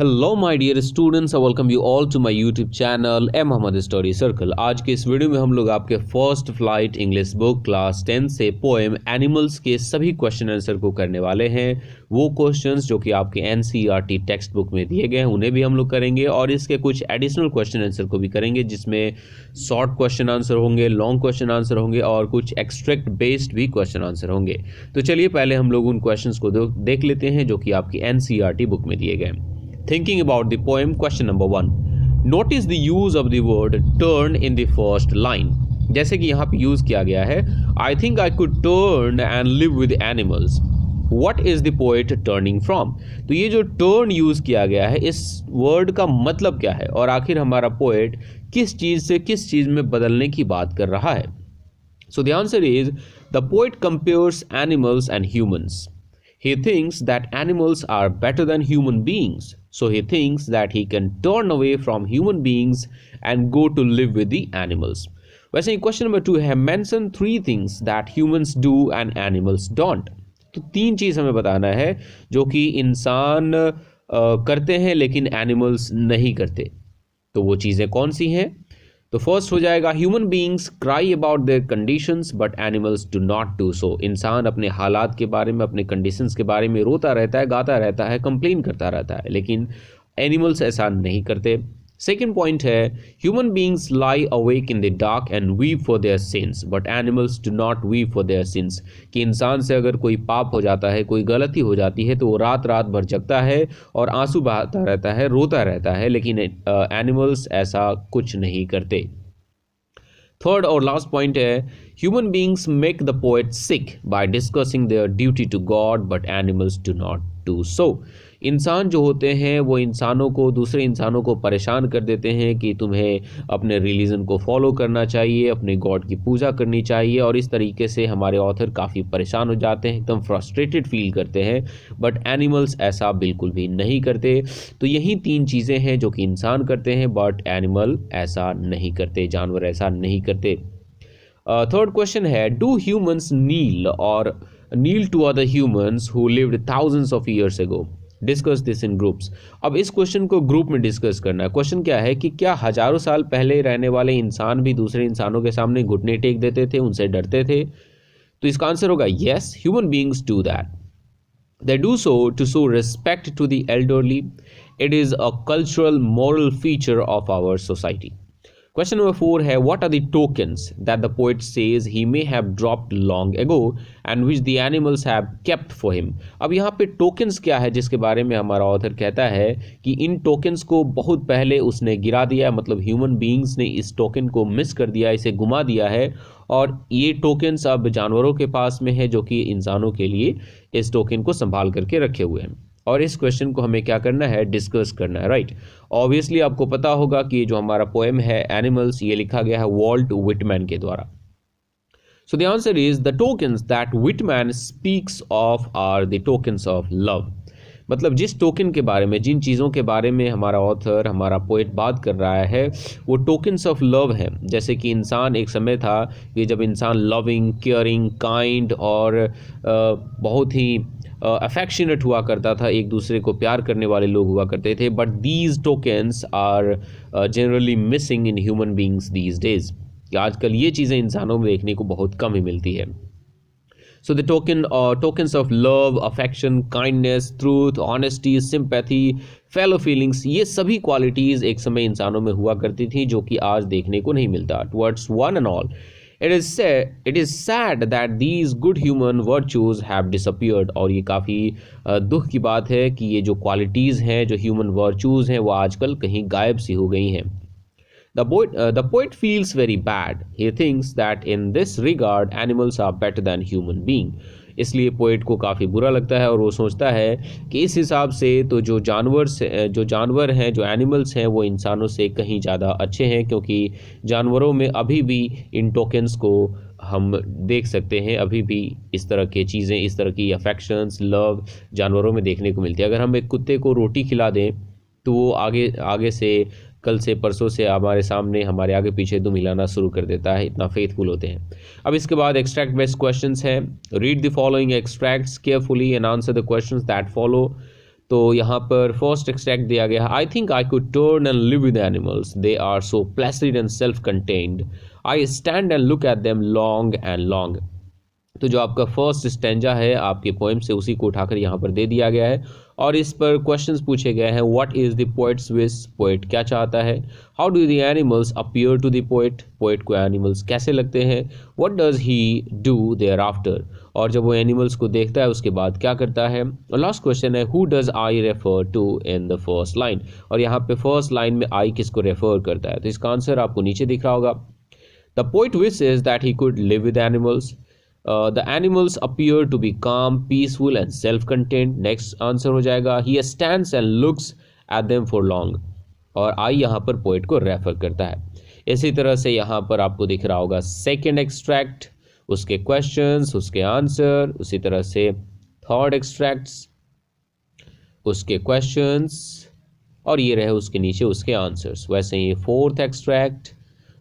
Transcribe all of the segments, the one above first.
Hello my dear students, welcome you all to my YouTube channel M Mohammad study circle. आज के इस video में हम लोग आपके first flight English book class 10 से पोएम एनिमल्स के सभी क्वेश्चन आंसर को करने वाले हैं। वो क्वेश्चंस जो कि आपके एनसीईआरटी टेक्स्ट बुक में दिए गए हैं उन्हें भी हम लोग करेंगे और इसके कुछ एडिशनल क्वेश्चन आंसर को भी करेंगे, जिसमें शॉर्ट क्वेश्चन आंसर होंगे, लॉन्ग क्वेश्चन आंसर होंगे और कुछ एक्सट्रैक्ट बेस्ड भी क्वेश्चन आंसर होंगे। तो चलिए पहले हम लोग उन क्वेश्चंस को देख लेते हैं जो कि आपकी एनसीईआरटी बुक में दिए गए हैं। Thinking about the poem, question number 1. Notice the use of the word turn in the first line. जैसे कि यहाँ पे यूज किया गया है, I think I could turn and live with animals. What is the poet turning from? तो ये जो turn यूज किया गया है, इस वर्ड का मतलब क्या है और आखिर हमारा पोएट किस चीज से किस चीज में बदलने की बात कर रहा है? So the answer is the poet compares animals and humans. He thinks that animals are better than human beings. So he thinks that he can turn away from human beings and go to live with the animals. वैसे question number 2 है, mention 3 things that humans do and animals don't. तो 3 चीज हमें बताना है जो कि इंसान करते हैं लेकिन एनिमल्स नहीं करते। तो वो चीजें कौन सी हैं? तो फर्स्ट हो जाएगा, human beings cry about their conditions but animals do not do so. इंसान अपने हालात के बारे में, अपने कंडीशंस के बारे में रोता रहता है, गाता रहता है, कंप्लेन करता रहता है, लेकिन एनिमल्स ऐसा नहीं करते। सेकेंड पॉइंट है, human beings lie awake in the dark and weep for their since but animals do not weep for their since. कि इंसान से अगर कोई पाप हो जाता है, कोई गलती हो जाती है तो वो रात रात भर जगता है और आंसू बहाता रहता है, रोता रहता है, लेकिन एनिमल्स ऐसा कुछ नहीं करते। थर्ड और लास्ट पॉइंट है, human beings make the poet sick by discussing their duty to God but animals do not do so. इंसान जो होते हैं वो इंसानों को, दूसरे इंसानों को परेशान कर देते हैं कि तुम्हें अपने रिलीजन को फॉलो करना चाहिए, अपने गॉड की पूजा करनी चाहिए, और इस तरीके से हमारे ऑथर काफ़ी परेशान हो जाते हैं, एकदम फ्रस्ट्रेटेड फील करते हैं। बट एनिमल्स ऐसा बिल्कुल भी नहीं करते। तो यही 3 चीज़ें हैं जो कि इंसान करते हैं बट एनिमल ऐसा नहीं करते, जानवर ऐसा नहीं करते। थर्ड क्वेश्चन है, do humans kneel to other humans who lived thousands of years ago? Discuss this in groups. अब इस क्वेश्चन को ग्रुप में डिस्कस करना है। क्वेश्चन क्या है कि क्या हजारों साल पहले रहने वाले इंसान भी दूसरे इंसानों के सामने घुटने टेक देते थे, उनसे डरते थे? तो इसका आंसर होगा yes, human beings do that. They do so to show respect to the elderly. It is a cultural, moral feature of our society. Question number 4 है, what are the tokens that the poet says he may have dropped long ago and which the animals have kept for him? अब यहाँ पे tokens क्या है जिसके बारे में हमारा ऑथर कहता है कि इन tokens को बहुत पहले उसने गिरा दिया, मतलब ह्यूमन बीइंग्स ने इस टोकन को मिस कर दिया, इसे गुमा दिया है, और ये टोकन्स अब जानवरों के पास में है जो कि इंसानों के लिए इस टोकन को संभाल करके रखे हुए हैं। और इस क्वेश्चन को हमें क्या करना है, डिस्कस करना है, राइट। ऑब्वियसली आपको पता होगा कि जो हमारा पोएम है एनिमल्स, ये लिखा गया है वॉल्ट विटमैन के द्वारा। So the answer is the tokens that Whitman speaks of are the tokens of love. मतलब जिस टोकन के बारे में, जिन चीज़ों के बारे में हमारा ऑथर, हमारा पोएट बात कर रहा है, वो टोकन्स ऑफ लव है। जैसे कि इंसान, एक समय था कि जब इंसान लविंग, केयरिंग, काइंड और बहुत ही अफेक्शनेट हुआ करता था, एक दूसरे को प्यार करने वाले लोग हुआ करते थे। But these tokens are generally missing in human beings these days. आजकल ये चीज़ें इंसानों में देखने को बहुत कम ही मिलती है। So the tokens of love, affection, kindness, truth, honesty, sympathy, fellow feelings, ये सभी क्वालिटीज़ एक समय इंसानों में हुआ करती थी जो कि आज देखने को नहीं मिलता। Towards one and all, it is sad that these good human virtues have disappeared. और ये काफ़ी दुख की बात है कि ये जो क्वालिटीज़ हैं, जो ह्यूमन वर्चूज़ हैं, वो आजकल कहीं गायब सी हो गई हैं। The poet feels very bad. He thinks that in this regard animals are better than human being. इसलिए पोएट को काफ़ी बुरा लगता है और वो सोचता है कि इस हिसाब से तो जो जानवर हैं, जो एनिमल्स हैं, वो इंसानों से कहीं ज़्यादा अच्छे हैं, क्योंकि जानवरों में अभी भी इन टोकन्स को हम देख सकते हैं। अभी भी इस तरह की चीज़ें, इस तरह की अफेक्शंस, लव जानवरों में देखने को मिलती है। अगर हम एक कुत्ते को रोटी खिला दें तो वो आगे से, कल से, परसों से हमारे सामने, हमारे आगे पीछे दुम हिलाना शुरू कर देता है, इतना फेथफुल होते हैं। अब इसके बाद एक्सट्रैक्ट बेस्ड क्वेश्चंस हैं। Read the following extracts carefully and answer the questions that follow. तो यहाँ पर फर्स्ट एक्सट्रैक्ट दिया गया है, I think I could turn and live with animals, they are so placid and self contained, I stand and look at them long and long. तो जो आपका first stanza है आपके पोएम से, उसी को उठाकर यहाँ पर दे दिया गया है और इस पर क्वेश्चंस पूछे गए हैं। What is the poet's wish, poet क्या चाहता है। How do the animals appear to the poet, poet को एनिमल्स कैसे लगते हैं। What does he do thereafter, और जब वो एनिमल्स को देखता है उसके बाद क्या करता है। लास्ट क्वेश्चन है who does I refer to in the first line, और यहाँ पे फर्स्ट लाइन में आई किसको रेफर करता है। तो इसका आंसर आपको नीचे दिख रहा होगा। The poet wishes that he could live with animals, the animals appear to be calm, peaceful and self-contained. Next answer हो जाएगा he stands and looks at them for long, और I यहाँ पर पोएट को रेफर करता है। इसी तरह से यहाँ पर आपको दिख रहा होगा सेकेंड एक्सट्रैक्ट, उसके क्वेश्चंस, उसके आंसर, उसी तरह से थर्ड एक्सट्रैक्ट्स, उसके क्वेश्चंस, और ये रहे उसके नीचे उसके आंसर्स। वैसे ही फोर्थ एक्सट्रैक्ट,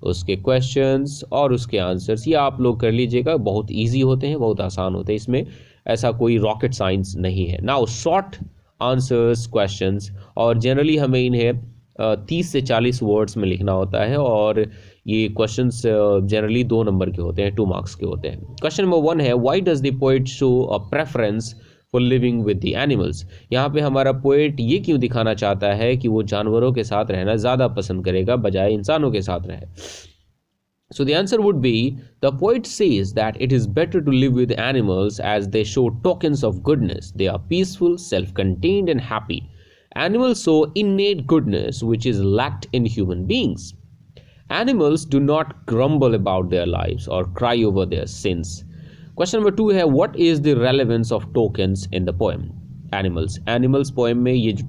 उसके क्वेश्चंस और उसके आंसर्स, ये आप लोग कर लीजिएगा, बहुत इजी होते हैं, बहुत आसान होते हैं, इसमें ऐसा कोई रॉकेट साइंस नहीं है। नाउ शॉर्ट आंसर्स क्वेश्चंस, और जनरली हमें इन्हें 30 से 40 वर्ड्स में लिखना होता है, और ये क्वेश्चंस जनरली 2 नंबर के होते हैं, 2 मार्क्स के होते हैं। क्वेश्चन नंबर 1 है why does the poet show a preference for living with the animals. यहाँ पे हमारा पोएट ये क्यों दिखाना चाहता है कि वो जानवरों के साथ रहना ज़्यादा पसंद करेगा बजाय इंसानों के साथ रहे। So the answer would be the poet says that it is better to live with animals as they show tokens of goodness. They are peaceful, self-contained and happy. Animals show innate goodness which is lacked in human beings. Animals do not grumble about their lives or cry over their sins. Question number 2 है what is the relevance of tokens in the poem. Animals poem में ये जो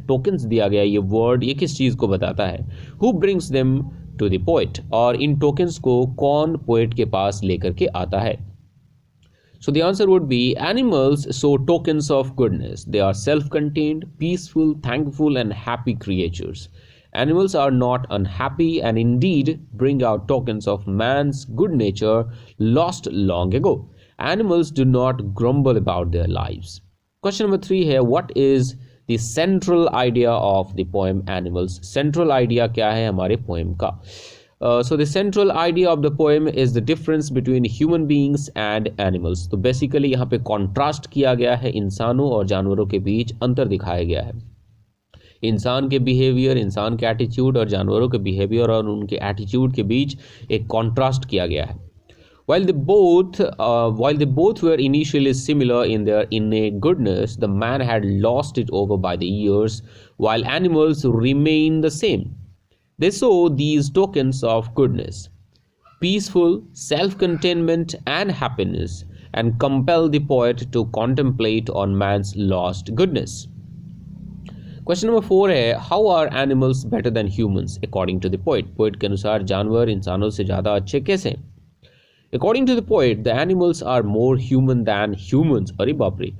tokens दिया गया, ये word, ये किस चीज़ को बताता है। Who brings them to the poet, और इन टोकन्स को कौन पोएट के पास लेकर के आता है। So the answer would be animals show tokens of goodness, they are self contained, peaceful, thankful and happy creatures. Animals are not unhappy and indeed bring out tokens of man's good nature lost long ago. Animals do not grumble about their lives. Question number 3 है what is the central idea of the poem Animals? Central idea क्या है हमारे poem का? So the central idea of the poem is the difference between human beings and animals. तो basically यहाँ पे contrast किया गया है, इंसानों और जानवरों के बीच अंतर दिखाया गया है। इंसान के बिहेवियर, इंसान के एटीट्यूड और जानवरों के बिहेवियर और उनके एटीट्यूड के बीच एक कॉन्ट्रास्ट किया गया है। While they both were initially similar in their innate goodness, the man had lost it over by the years, while animals remain the same. They show these tokens of goodness, peaceful, self-containment and happiness, and compel the poet to contemplate on man's lost goodness. Question number 4 है how are animals better than humans according to the poet. Poet के अनुसार जानवर इंसानों से ज़्यादा अच्छे कैसे। According to the poet the animals are more human than humans. अरे बाप रे,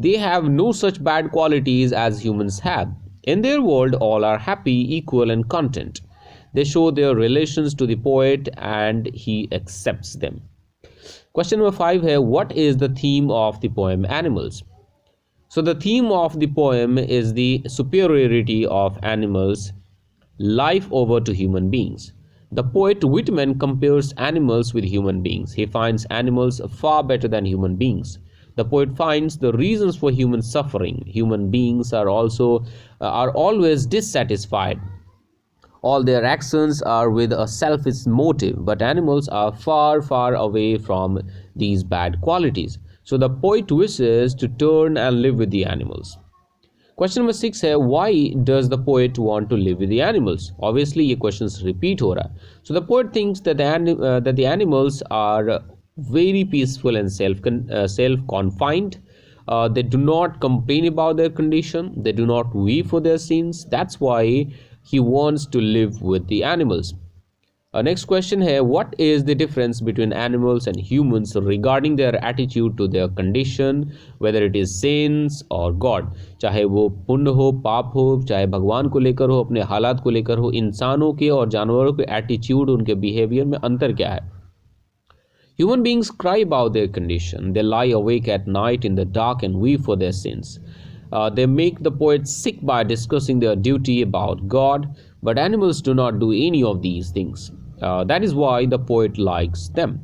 they have no such bad qualities as humans have. In their world all are happy, equal and content. They show their relations to the poet and he accepts them. Question number 5 है what is the theme of the poem animals. So the theme of the poem is the superiority of animals' life over to human beings. The poet Whitman compares animals with human beings. He finds animals far better than human beings. The poet finds the reasons for human suffering. Human beings are always dissatisfied. All their actions are with a selfish motive, but animals are far, far away from these bad qualities. So the poet wishes to turn and live with the animals. Question number 6 है why does the poet want to live with the animals? Obviously ये questions repeat हो रहा है. So the poet thinks that the animals are very peaceful and self-confined. They do not complain about their condition. They do not weep for their sins. That's why he wants to live with the animals. Next question है what is the difference between animals and humans regarding their attitude to their condition, whether it is sins or God. चाहे वो पुण्य हो, पाप हो, चाहे भगवान को लेकर हो, अपने हालात को लेकर हो, इंसानों के और जानवरों के एटीट्यूड, उनके बिहेवियर में अंतर क्या है। Human beings cry about their condition. They lie awake at night in the dark and weep for their sins. They make the poet sick by discussing their duty about God, but animals do not do any of these things. That is why the poet likes them.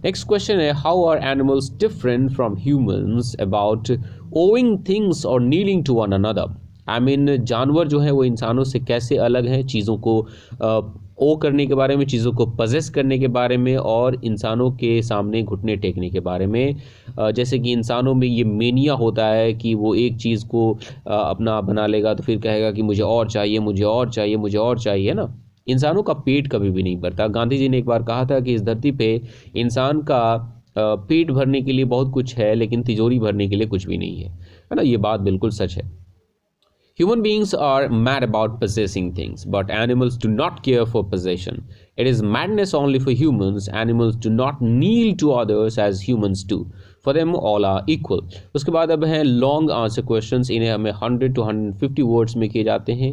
Next question है, how are animals different from humans about owing things or kneeling to one another? I mean, जानवर जो है वो इंसानों से कैसे अलग हैं चीज़ों को ओ करने के बारे में, चीज़ों को पजेस करने के बारे में और इंसानों के सामने घुटने टेकने के बारे में। जैसे कि इंसानों में ये मेनिया होता है कि वो एक चीज़ को अपना बना लेगा तो फिर कहेगा कि मुझे और चाहिए, मुझे और चाहिए, मुझे और चाहिए ना। इंसानों का पेट कभी भी नहीं भरता। गांधी जी ने एक बार कहा था कि इस धरती पे इंसान का पेट भरने के लिए बहुत कुछ है लेकिन तिजोरी भरने के लिए कुछ भी नहीं है ना। ये बात बिल्कुल सच है। Human beings are mad about possessing things, but animals do not care for possession. It is madness only for humans. Animals do not kneel to others as humans do. For them, all are equal. उसके बाद अब हैं long answer questions. इन्हें हमें 100 to 150 words में किए जाते हैं।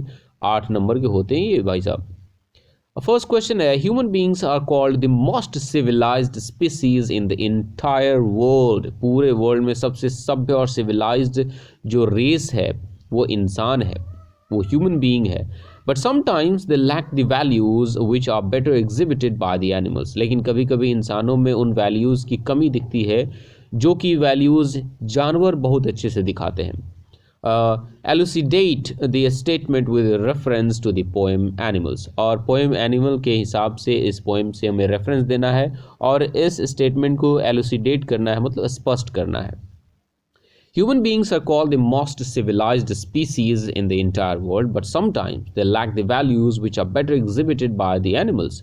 8 नंबर के होते हैं ये भाई साहब। First question है, human beings are called the most civilized species in the entire world. पूरे वर्ल्ड में सबसे सभ्य और civilized जो रेस है वो इंसान है, वो ह्यूमन बीइंग है। But sometimes they lack the values which are better exhibited by the animals. लेकिन कभी कभी इंसानों में उन वैल्यूज़ की कमी दिखती है जो कि वैल्यूज़ जानवर बहुत अच्छे से दिखाते हैं। Elucidate the statement with reference to the poem animals. और पोएम एनिमल के हिसाब से इस पोएम से हमें रेफरेंस देना है और इस स्टेटमेंट को एलुसिडेट करना है, मतलब स्पष्ट करना है। Human beings are called the most civilized species in the entire world, but sometimes they lack the values which are better exhibited by the animals.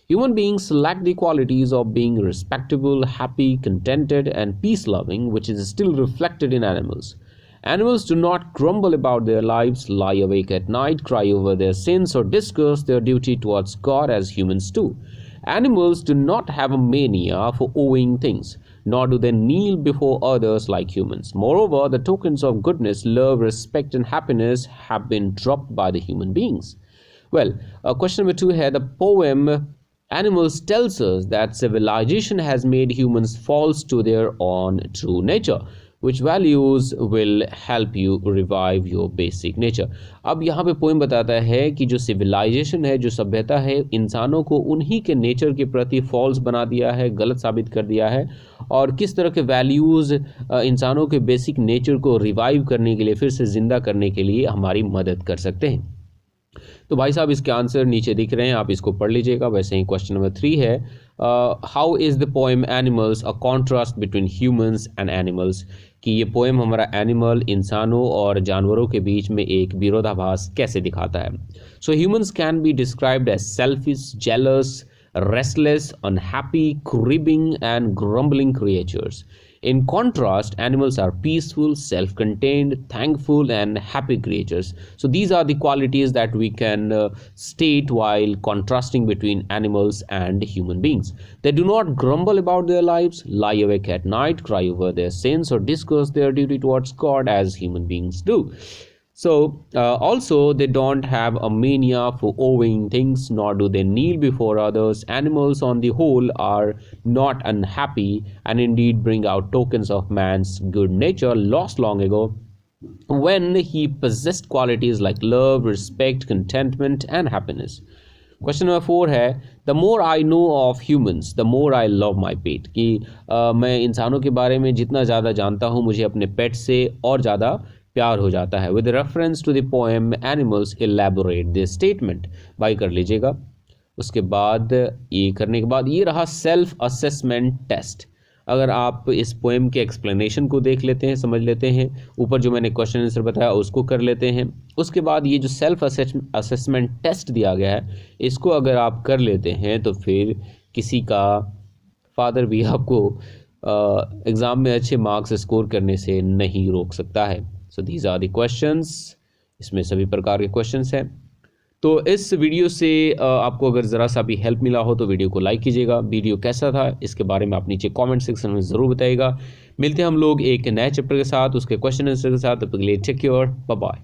Human beings lack the qualities of being respectable, happy, contented, and peace-loving, which is still reflected in animals. Animals do not grumble about their lives, lie awake at night, cry over their sins, or discuss their duty towards God as humans do. Animals do not have a mania for owing things, nor do they kneel before others like humans. Moreover, the tokens of goodness, love, respect, and happiness have been dropped by the human beings. Well, question number 2 here. The poem Animals tells us that civilization has made humans false to their own true nature. Which values will help you revive your basic nature. अब यहाँ पे poem बताता है कि जो civilisation है, जो सभ्यता है, इंसानों को उन्हीं के नेचर के प्रति फॉल्स बना दिया है, गलत साबित कर दिया है, और किस तरह के वैल्यूज़ इंसानों के बेसिक नेचर को रिवाइव करने के लिए, फिर से ज़िंदा करने के लिए हमारी मदद कर सकते हैं। तो भाई साहब इसके आंसर नीचे दिख रहे हैं, आप इसको पढ़ लीजिएगा। वैसे ही क्वेश्चन नंबर 3 है, how is the poem animals a contrast between humans and animals. कि ये पोएम हमारा एनिमल, इंसानों और जानवरों के बीच में एक विरोधाभास कैसे दिखाता है। So humans can be described as selfish, jealous, restless, unhappy, cribbing, and grumbling creatures. In contrast, animals are peaceful, self-contained, thankful, and happy creatures. So these are the qualities that we can state while contrasting between animals and human beings. They do not grumble about their lives, lie awake at night, cry over their sins, or discuss their duty towards God as human beings do. So also they don't have a mania for owing things, nor do they kneel before others. Animals on the whole are not unhappy and indeed bring out tokens of man's good nature lost long ago when he possessed qualities like love, respect, contentment, and happiness. Question number 4 है, the more I know of humans the more I love my pet. कि मैं इंसानों के बारे में जितना ज़्यादा जानता हूँ मुझे अपने पेट से और ज़्यादा प्यार हो जाता है। With reference to the poem animals elaborate this statement. बाई कर लीजिएगा। उसके बाद ये करने के बाद ये रहा सेल्फ असेसमेंट टेस्ट। अगर आप इस पोएम के एक्सप्लेनेशन को देख लेते हैं, समझ लेते हैं, ऊपर जो मैंने क्वेश्चन आंसर बताया उसको कर लेते हैं, उसके बाद ये जो सेल्फ असेसमेंट टेस्ट दिया गया है इसको अगर आप कर लेते हैं तो फिर किसी का फादर भी आपको एग्ज़ाम में अच्छे मार्क्स स्कोर करने से नहीं रोक सकता है। So these are the questions, इसमें सभी प्रकार के क्वेश्चंस हैं। तो इस वीडियो से आपको अगर ज़रा सा भी हेल्प मिला हो तो वीडियो को लाइक कीजिएगा। वीडियो कैसा था इसके बारे में आप नीचे कमेंट सेक्शन में ज़रूर बताइएगा। मिलते हैं हम लोग एक नए चैप्टर के साथ, उसके क्वेश्चन आंसर के साथ। तब तक के लिए टेक केयर, बाय बाय।